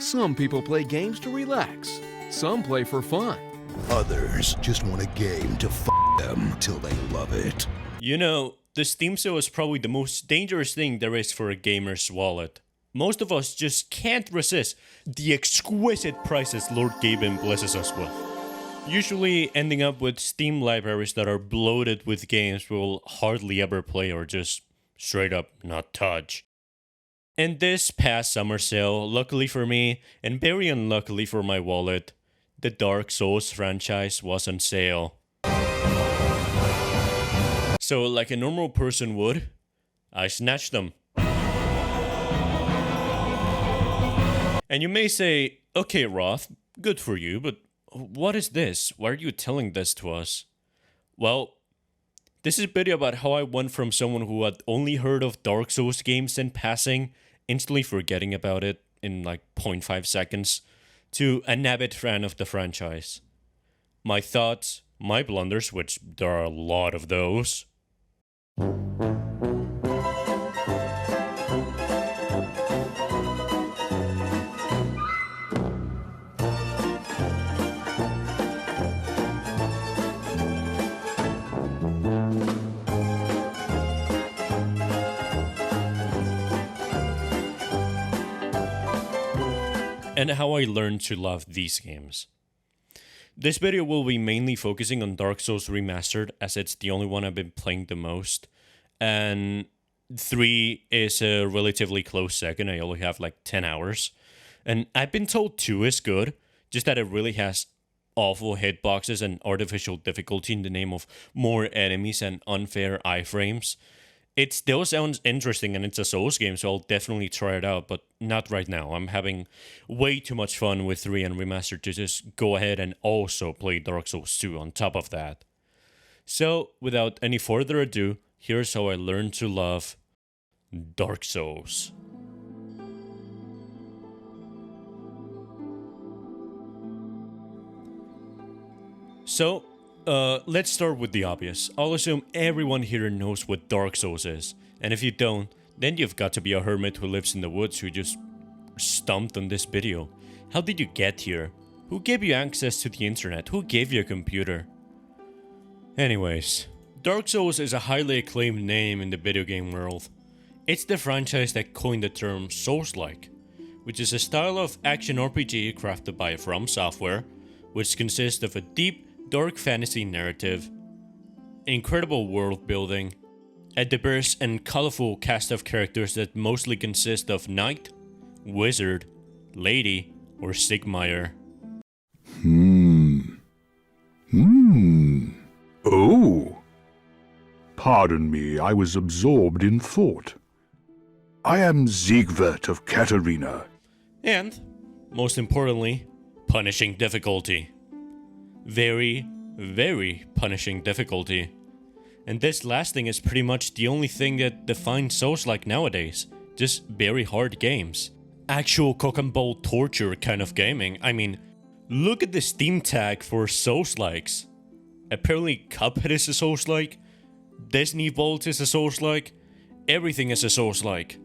Some people play games to relax. Some play for fun. Others just want a game to them till they love it. You know, the Steam sale is probably the most dangerous thing there is for a gamer's wallet. Most of us just can't resist the exquisite prices Lord Gaben blesses us with. Usually ending up with Steam libraries that are bloated with games we'll hardly ever play or just straight up not touch. And this past summer sale, luckily for me, and very unluckily for my wallet, the Dark Souls franchise was on sale. So like a normal person would, I snatched them. And you may say, okay Roth, good for you, but what is this? Why are you telling this to us? Well, this is a video about how I went from someone who had only heard of Dark Souls games in passing, instantly forgetting about it in like 0.5 seconds, to an avid fan of the franchise. My thoughts, my blunders, which there are a lot of those. And how I learned to love these games. This video will be mainly focusing on Dark Souls Remastered, as it's the only one I've been playing the most. And 3 is a relatively close second, I only have like 10 hours. And I've been told 2 is good, just that it really has awful hitboxes and artificial difficulty in the name of more enemies and unfair iframes. It still sounds interesting and it's a Souls game, so I'll definitely try it out, but not right now. I'm having way too much fun with 3 and Remastered to just go ahead and also play Dark Souls 2 on top of that. So, without any further ado, here's how I learned to love Dark Souls. So, let's start with the obvious. I'll assume everyone here knows what Dark Souls is, and if you don't, then you've got to be a hermit who lives in the woods who just stumped on this video. How did you get here? Who gave you access to the internet? Who gave you a computer? Anyways, Dark Souls is a highly acclaimed name in the video game world. It's the franchise that coined the term Souls-like, which is a style of action RPG crafted by From Software, which consists of a deep, dark fantasy narrative, incredible world building, a diverse and colorful cast of characters that mostly consist of knight, wizard, lady, or Sigmire. Oh. Pardon me, I was absorbed in thought. I am Siegward of Katarina. And, most importantly, punishing difficulty. Very, very punishing difficulty. And this last thing is pretty much the only thing that defines Souls-like nowadays. Just very hard games. Actual cock and ball torture kind of gaming. I mean, look at the Steam tag for Souls-likes. Apparently Cuphead is a Souls-like, Disney Vault is a Souls-like, everything is a Souls-like.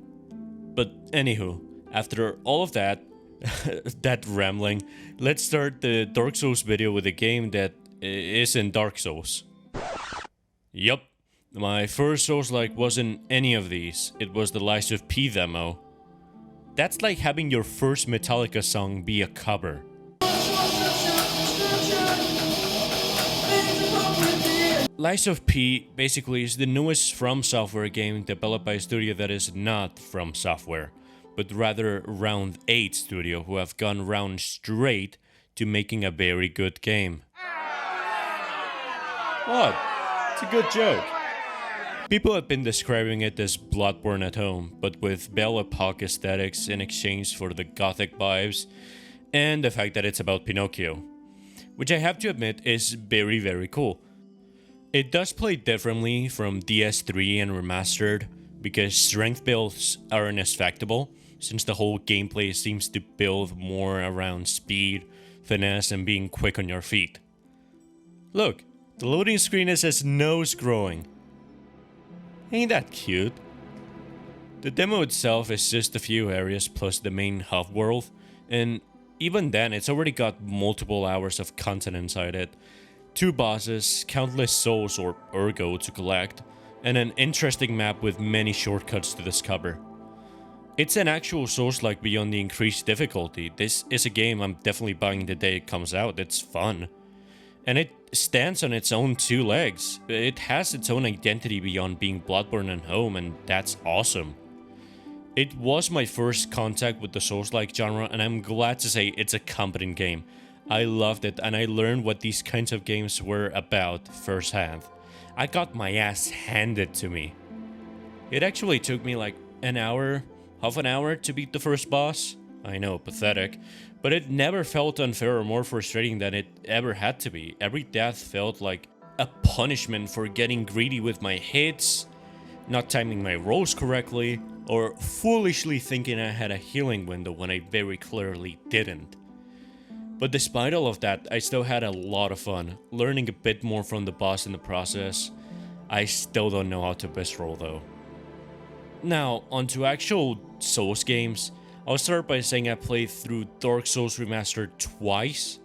But anywho, after all of that, that rambling, let's start the Dark Souls video with a game that isn't Dark Souls. Yup, my first Souls-like wasn't any of these, it was the Lies of P demo. That's like having your first Metallica song be a cover. Lies of P basically is the newest From Software game developed by a studio that is not From Software, but rather Round 8 studio, who have gone round straight to making a very good game. What? It's a good joke. People have been describing it as Bloodborne at home, but with Belle Epoque aesthetics in exchange for the gothic vibes, and the fact that it's about Pinocchio. Which I have to admit is very, very cool. It does play differently from DS3 and Remastered, because strength builds aren't as factable, since the whole gameplay seems to build more around speed, finesse, and being quick on your feet. Look, the loading screen is his nose growing. Ain't that cute? The demo itself is just a few areas plus the main hub world, And even then, it's already got multiple hours of content inside it. 2 bosses, countless souls or ergo to collect, and an interesting map with many shortcuts to discover. It's an actual Souls-like beyond the increased difficulty. This is a game I'm definitely buying the day it comes out. It's fun. And it stands on its own 2 legs. It has its own identity beyond being Bloodborne and Home, and that's awesome. It was my first contact with the Souls-like genre, and I'm glad to say it's a competent game. I loved it, and I learned what these kinds of games were about firsthand. I got my ass handed to me. It actually took me like an hour, half an hour to beat the first boss. I know, pathetic. But it never felt unfair or more frustrating than it ever had to be. Every death felt like a punishment for getting greedy with my hits, not timing my rolls correctly, or foolishly thinking I had a healing window when I very clearly didn't. But despite all of that, I still had a lot of fun, learning a bit more from the boss in the process. I still don't know how to best roll though. Now, onto actual Souls games. I'll start by saying I played through Dark Souls Remastered twice,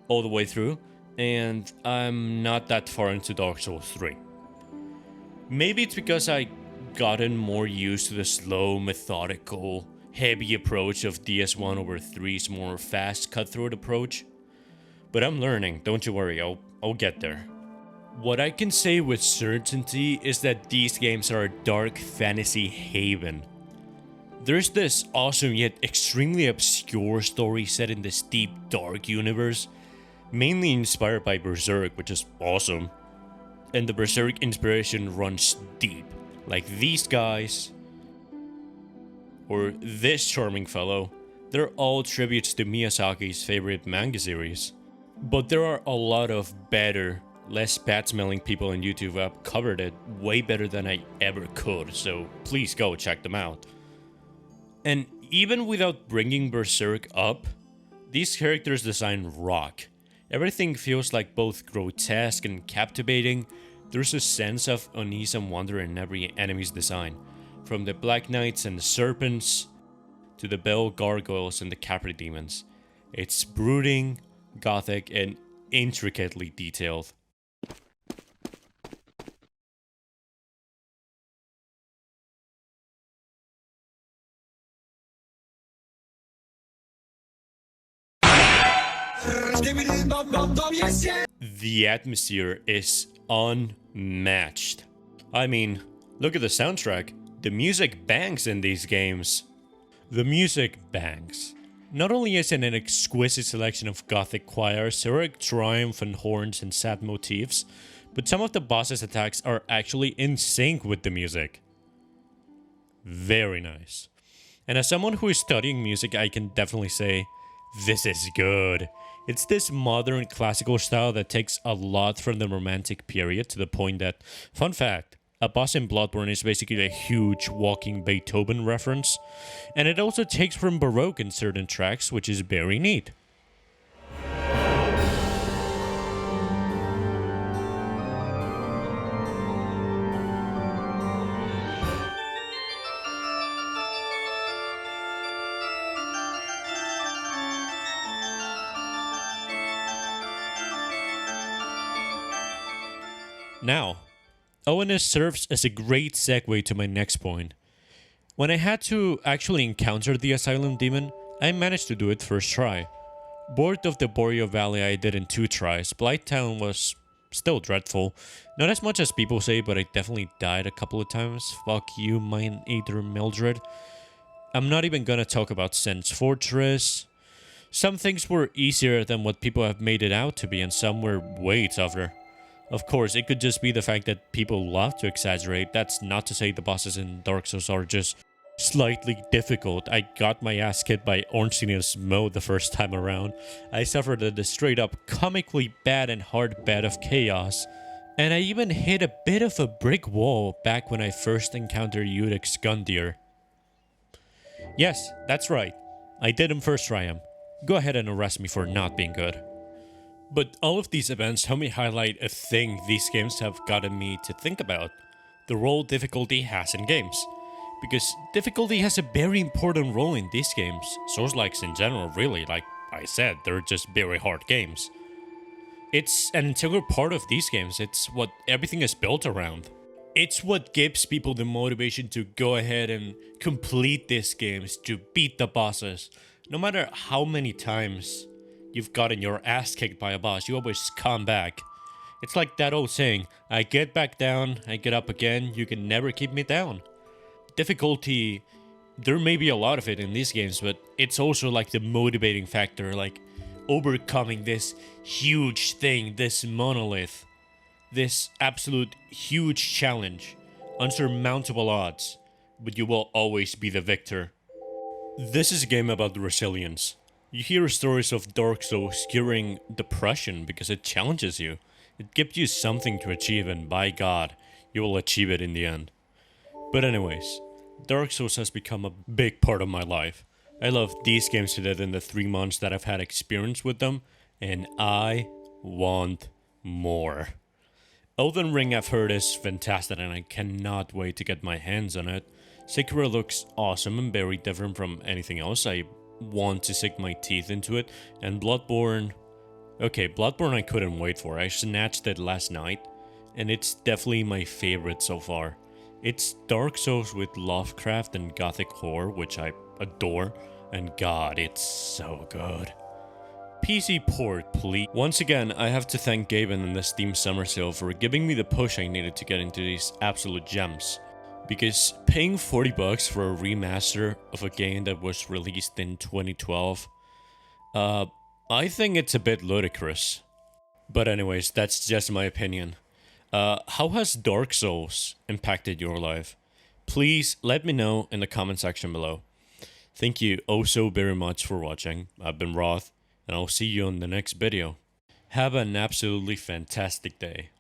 all the way through, and I'm not that far into Dark Souls 3. Maybe it's because I gotten more used to the slow, methodical, heavy approach of DS1 over 3's more fast, cutthroat approach. But I'm learning, don't you worry, I'll get there. What I can say with certainty is that these games are a dark fantasy haven. There's this awesome yet extremely obscure story set in this deep, dark universe, mainly inspired by Berserk, which is awesome. And the Berserk inspiration runs deep, like these guys, or this charming fellow. They're all tributes to Miyazaki's favorite manga series. But there are a lot of better, less bad-smelling people on YouTube who have covered it way better than I ever could, so please go check them out. And even without bringing Berserk up, these characters' design rock. Everything feels like both grotesque and captivating. There's a sense of unease and wonder in every enemy's design, from the Black Knights and the Serpents, to the Bell Gargoyles and the Capri Demons. It's brooding, gothic, and intricately detailed. The atmosphere is unmatched. I mean, look at the soundtrack. The music bangs in these games. The music bangs. Not only is it an exquisite selection of gothic choirs, heroic triumph and horns and sad motifs, but some of the boss's attacks are actually in sync with the music. Very nice. And as someone who is studying music, I can definitely say, this is good. It's this modern classical style that takes a lot from the Romantic period, to the point that, fun fact, a boss in Bloodborne is basically a huge walking Beethoven reference, and it also takes from Baroque in certain tracks, which is very neat. Now, ONS serves as a great segue to my next point. When I had to actually encounter the Asylum Demon, I managed to do it first try. Bored of the Boreal Valley, I did in 2 tries. Blighttown was still dreadful. Not as much as people say, but I definitely died a couple of times. Fuck you, Mine Eater Mildred. I'm not even gonna talk about Sen's Fortress. Some things were easier than what people have made it out to be, and some were way tougher. Of course, it could just be the fact that people love to exaggerate. That's not to say the bosses in Dark Souls are just slightly difficult. I got my ass kicked by Ornstein's mode the first time around. I suffered a straight up comically bad and hard bed of chaos. And I even hit a bit of a brick wall back when I first encountered Eudex Gundyr. Yes, that's right. I didn't first try him. Go ahead and arrest me for not being good. But all of these events help me highlight a thing these games have gotten me to think about: the role difficulty has in games. because difficulty has a very important role in these games. Souls-likes in general, really, like I said, they're just very hard games. It's an integral part of these games. It's what everything is built around. It's what gives people the motivation to go ahead and complete these games, to beat the bosses. No matter how many times you've gotten your ass kicked by a boss, you always come back. It's like that old saying, I get back down, I get up again, you can never keep me down. Difficulty, there may be a lot of it in these games, but it's also like the motivating factor, like overcoming this huge thing, this monolith, this absolute huge challenge, unsurmountable odds, but you will always be the victor. This is a game about resilience. You hear stories of Dark Souls curing depression because it challenges you. It gives you something to achieve, and by God, you will achieve it in the end. But anyways, Dark Souls has become a big part of my life. I love these games to death in the 3 months that I've had experience with them, and I want more. Elden Ring, I've heard, is fantastic, and I cannot wait to get my hands on it. Sekiro looks awesome and very different from anything else. I want to sink my teeth into it. And Bloodborne... Okay, Bloodborne I couldn't wait for. I snatched it last night, and it's definitely my favorite so far. It's Dark Souls with Lovecraft and Gothic horror, which I adore, and God, it's so good. PC port, please. Once again, I have to thank Gaben and the Steam Summer Sale for giving me the push I needed to get into these absolute gems. Because paying $40 for a remaster of a game that was released in 2012, I think it's a bit ludicrous. But anyways, that's just my opinion. How has Dark Souls impacted your life? Please let me know in the comment section below. Thank you oh so very much for watching. I've been Roth, and I'll see you on the next video. Have an absolutely fantastic day.